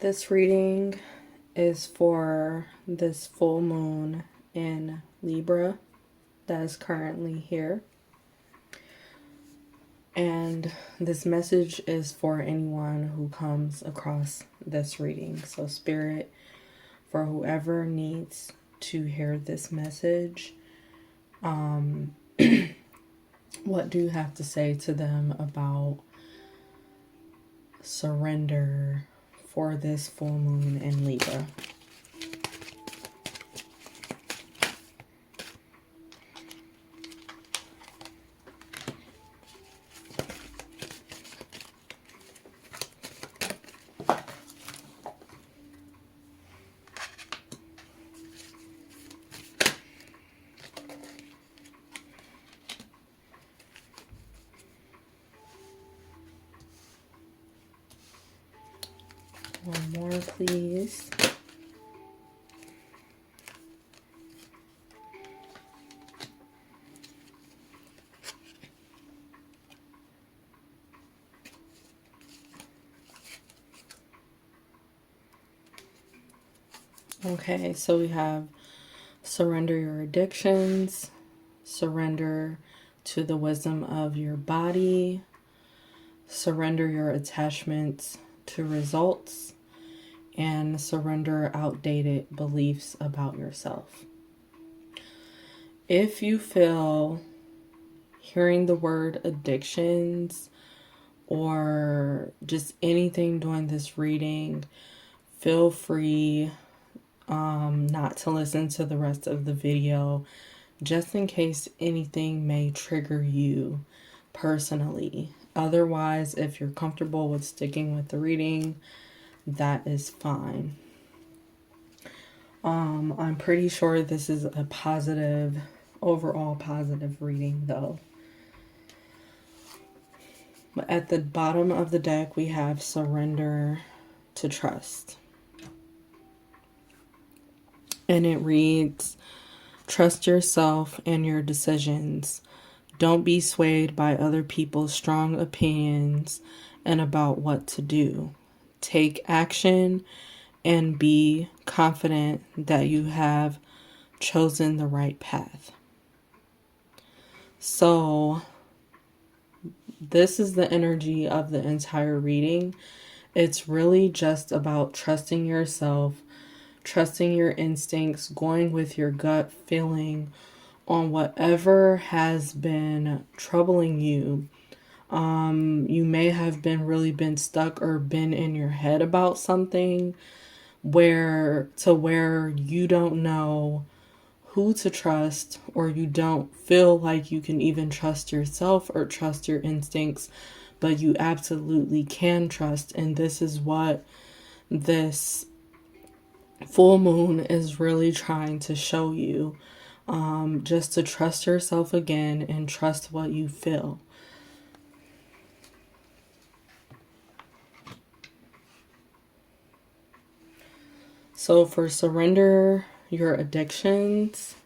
This reading is for this full moon in Libra that is currently here. And this message is for anyone who comes across this reading. So Spirit, for whoever needs to hear this message, what do you have to say to them about surrender for this full moon in Libra? One more, please. Okay, so we have surrender your addictions, surrender to the wisdom of your body, surrender your attachments to results, and surrender outdated beliefs about yourself. If you feel hearing the word addictions or just anything during this reading, feel free not to listen to the rest of the video, just in case anything may trigger you personally. Otherwise, if you're comfortable with sticking with the reading, that is fine. I'm pretty sure this is a positive, overall positive reading though. But at the bottom of the deck, we have surrender to trust. And it reads, trust yourself and your decisions. Don't be swayed by other people's strong opinions and about what to do. Take action and be confident that you have chosen the right path. So this is the energy of the entire reading. It's really just about trusting yourself, trusting your instincts, going with your gut feeling on whatever has been troubling you. You may have been stuck or been in your head about something where you don't know who to trust, or you don't feel like you can even trust yourself or trust your instincts, but you absolutely can trust. And this is what this full moon is really trying to show you, just to trust yourself again and trust what you feel. So for surrender your addictions,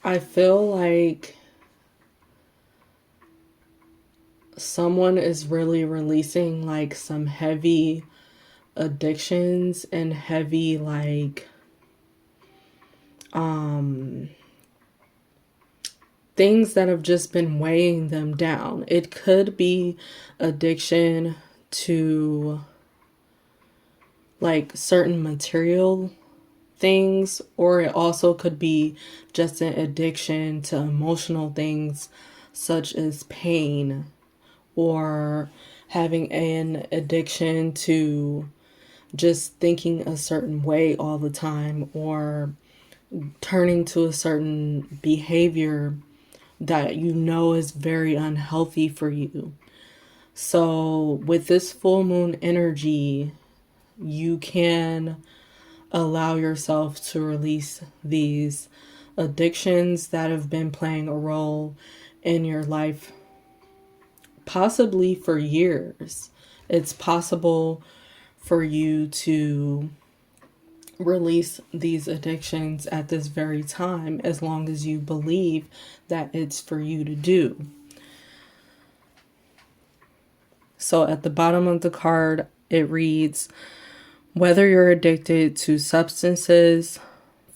I feel like someone is really releasing like some heavy addictions and heavy things that have just been weighing them down. It could be addiction to like certain material things, or it also could be just an addiction to emotional things such as pain, or having an addiction to just thinking a certain way all the time, or turning to a certain behavior that you know is very unhealthy for you. So with this full moon energy, you can allow yourself to release these addictions that have been playing a role in your life, possibly for years. It's possible for you to release these addictions at this very time, as long as you believe that it's for you to do. So at the bottom of the card, it reads, whether you're addicted to substances,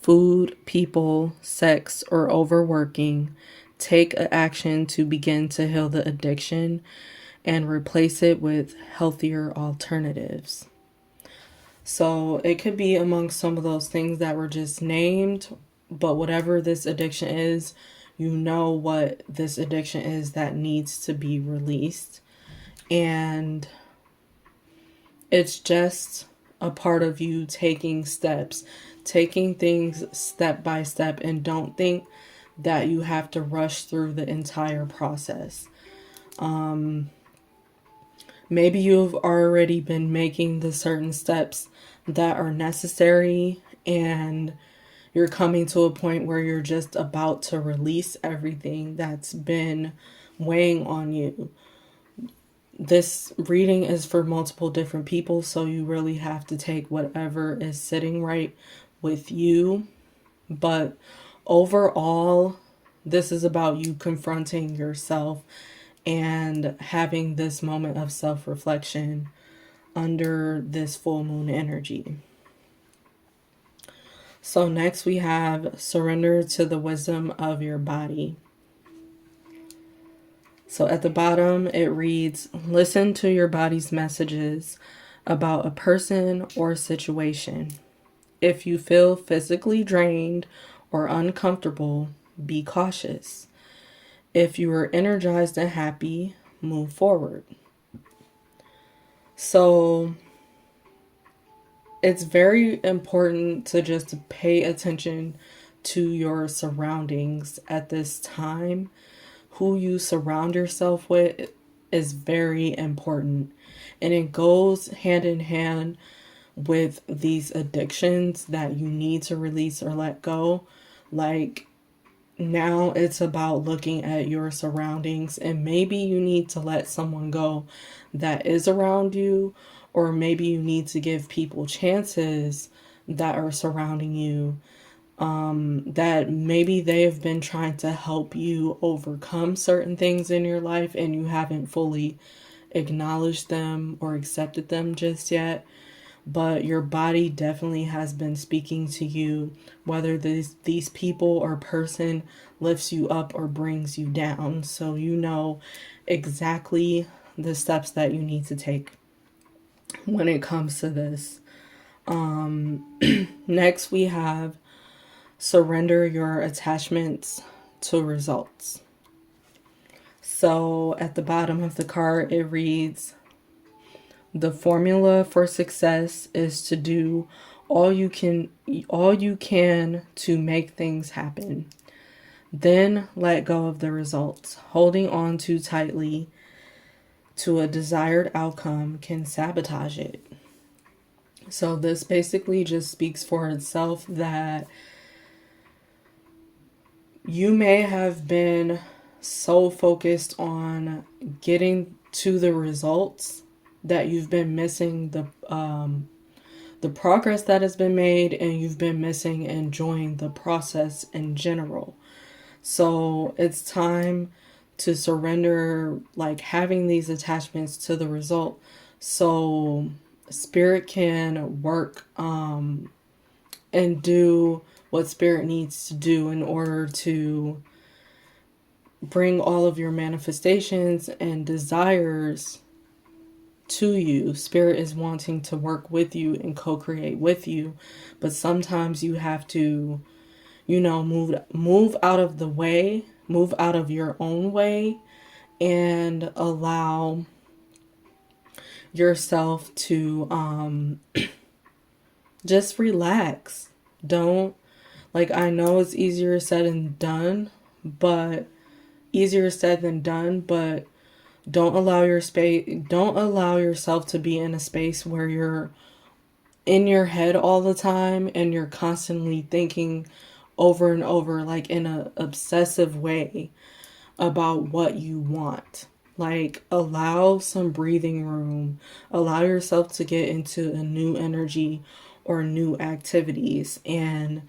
food, people, sex, or overworking, take action to begin to heal the addiction and replace it with healthier alternatives. So it could be among some of those things that were just named, but whatever this addiction is, you know what this addiction is that needs to be released. And it's just a part of you taking steps, taking things step by step, and don't think that you have to rush through the entire process. Maybe you've already been making the certain steps that are necessary, and you're coming to a point where you're just about to release everything that's been weighing on you. This reading is for multiple different people, so you really have to take whatever is sitting right with you. But overall, this is about you confronting yourself and having this moment of self-reflection under this full moon energy. So next we have surrender to the wisdom of your body. So at the bottom it reads, listen to your body's messages about a person or situation. If you feel physically drained or uncomfortable, be cautious. If you are energized and happy, move forward. So it's very important to just pay attention to your surroundings at this time. Who you surround yourself with is very important. And it goes hand in hand with these addictions that you need to release or let go. Like, now it's about looking at your surroundings, and maybe you need to let someone go that is around you, or maybe you need to give people chances that are surrounding you, that maybe they have been trying to help you overcome certain things in your life and you haven't fully acknowledged them or accepted them just yet. But your body definitely has been speaking to you, whether these people or person lifts you up or brings you down. So you know exactly the steps that you need to take when it comes to this. Next we have surrender your attachments to results. So at the bottom of the card it reads, the formula for success is to do all you can to make things happen. Then let go of the results. Holding on too tightly to a desired outcome can sabotage it. So this basically just speaks for itself that you may have been so focused on getting to the results that you've been missing the progress that has been made, and you've been missing enjoying the process in general. So it's time to surrender, like, having these attachments to the result, so spirit can work and do what spirit needs to do in order to bring all of your manifestations and desires to you. Spirit is wanting to work with you and co-create with you, but sometimes you have to, move out of the way, move out of your own way, and allow yourself to just relax. Don't, like, I know it's easier said than done, but don't allow yourself to be in a space where you're in your head all the time and you're constantly thinking over and over, like in a obsessive way, about what you want. Like, allow some breathing room. Allow yourself to get into a new energy or new activities, and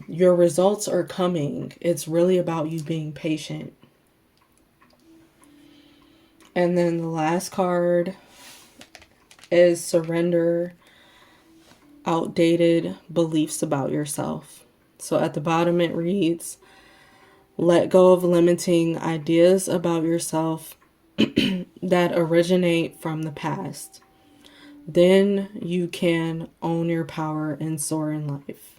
your results are coming. It's really about you being patient. And then the last card is surrender outdated beliefs about yourself. So at the bottom it reads, let go of limiting ideas about yourself that originate from the past. Then you can own your power and soar in life.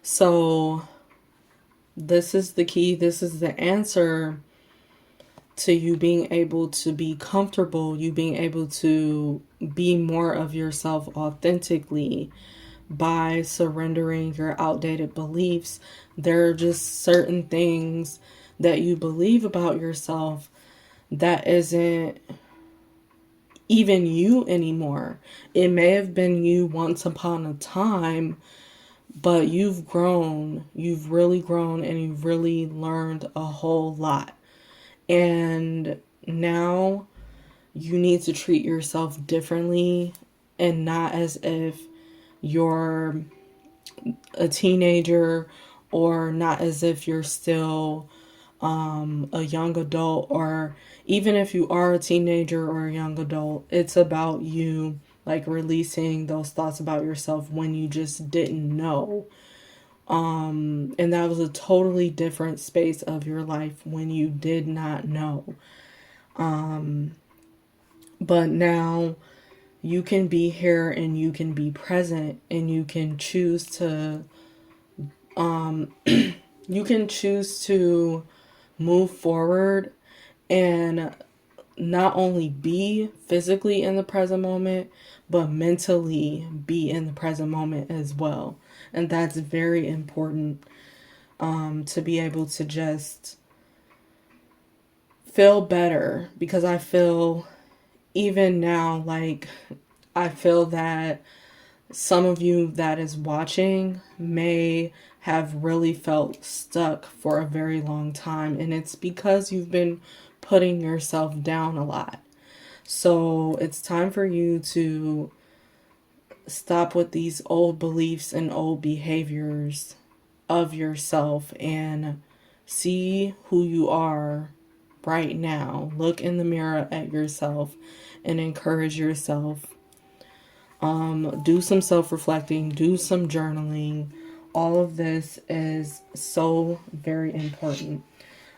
So this is the key. This is the answer to you being able to be comfortable, you being able to be more of yourself authentically by surrendering your outdated beliefs. There are just certain things that you believe about yourself that isn't even you anymore. It may have been you once upon a time, but you've grown, you've really grown, and you've really learned a whole lot. And now you need to treat yourself differently and not as if you're a teenager, or not as if you're still a young adult, or even if you are a teenager or a young adult. It's about you like releasing those thoughts about yourself when you just didn't know. And that was a totally different space of your life when you did not know. But now you can be here and you can be present, and you can choose to move forward and not only be physically in the present moment, but mentally be in the present moment as well. And that's very important, to be able to just feel better, because I feel even now, like, I feel that some of you that is watching may have really felt stuck for a very long time, and it's because you've been putting yourself down a lot. So it's time for you to stop with these old beliefs and old behaviors of yourself and see who you are right now. Look in the mirror at yourself and encourage yourself. Do some self-reflecting, do some journaling. All of this is so very important.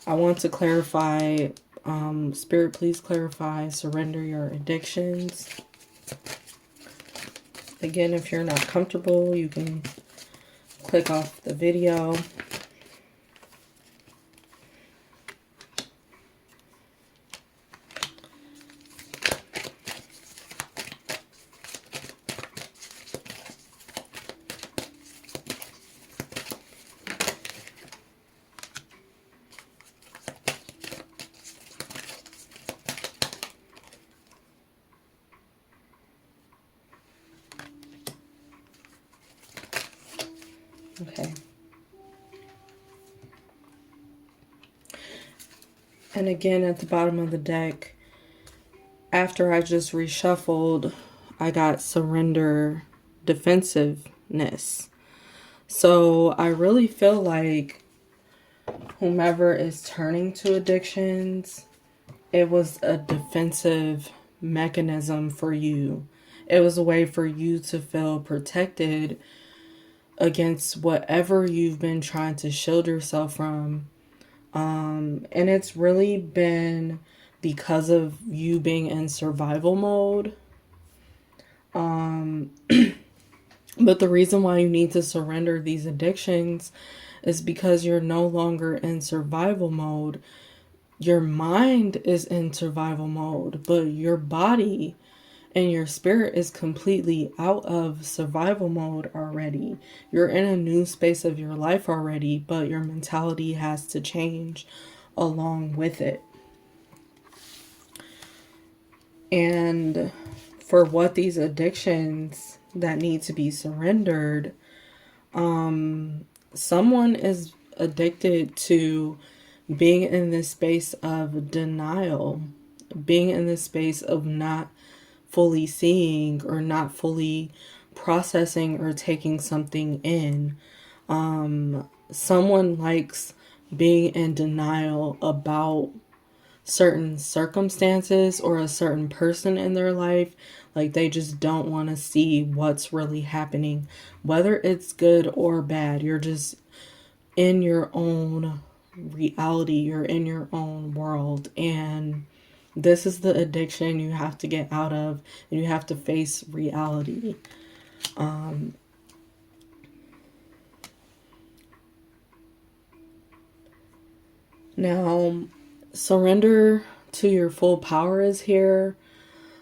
I want to clarify, Spirit, please clarify, surrender your addictions. Again, if you're not comfortable, you can click off the video. Okay. And again, at the bottom of the deck, after I just reshuffled, I got surrender defensiveness. So I really feel like whomever is turning to addictions, it was a defensive mechanism for you. It was a way for you to feel protected against whatever you've been trying to shield yourself from. And it's really been because of you being in survival mode. But the reason why you need to surrender these addictions is because you're no longer in survival mode. Your mind is in survival mode, but your body and your spirit is completely out of survival mode already. You're in a new space of your life already, but your mentality has to change along with it. And for what these addictions that need to be surrendered, someone is addicted to being in this space of denial, being in this space of not fully seeing or not fully processing or taking something in. Someone likes being in denial about certain circumstances or a certain person in their life. Like they just don't want to see what's really happening, whether it's good or bad. You're just in your own reality, you're in your own world, and this is the addiction you have to get out of, and you have to face reality. Now, surrender to your full power is here.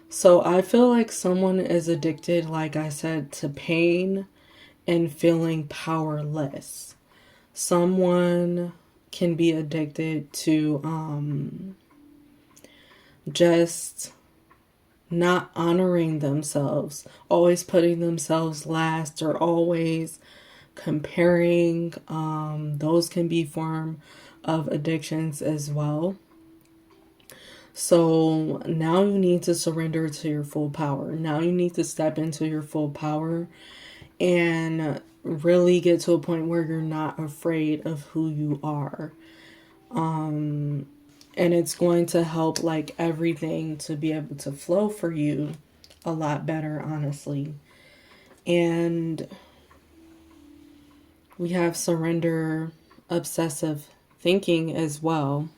So I feel like someone is addicted, like I said, to pain and feeling powerless. Someone can be addicted to just not honoring themselves, always putting themselves last, or always comparing. Those can be form of addictions as well. So now you need to surrender to your full power. Now you need to step into your full power and really get to a point where you're not afraid of who you are. And it's going to help like everything to be able to flow for you a lot better, honestly. And we have surrender obsessive thinking as well.